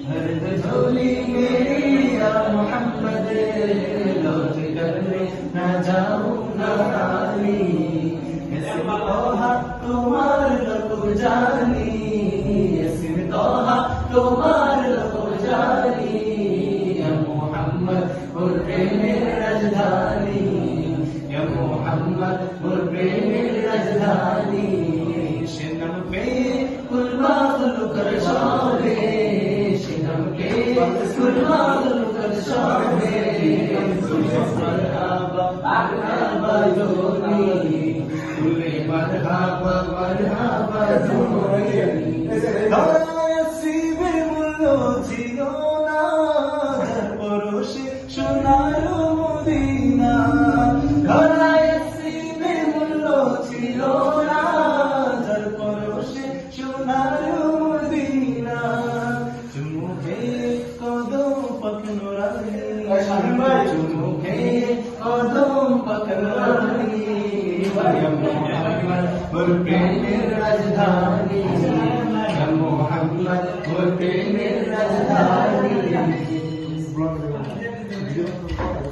हर झोली मेरी या मोहम्मद लौट कर न जाऊं ना खाली इसमें तोहा तुम्हार लको जानी इसमें तोहा तुम्हार लको जानी या मोहम्मद और प्रेमेर राजधानी या मोहम्मद और प्रेमेर राजधानी शिनम पे कुलमा कर शामे शिनम के कुलमा कर शामे मरहबा मरहबा जोनी कुले मरहबा मरहबा जोनी नसीबे मुल्लो ছিলো না যার পরশে সোনার মদিনা নসিবে মুল্লো ছিলো না যার পরশে সোনার মদিনা চুমুকে কদম পাখনো রানী চুমুকে কদম পাখনো রানী মোর প্রেমের রাজধানী মোহাম্মদ মোর প্রেমের রাজধানী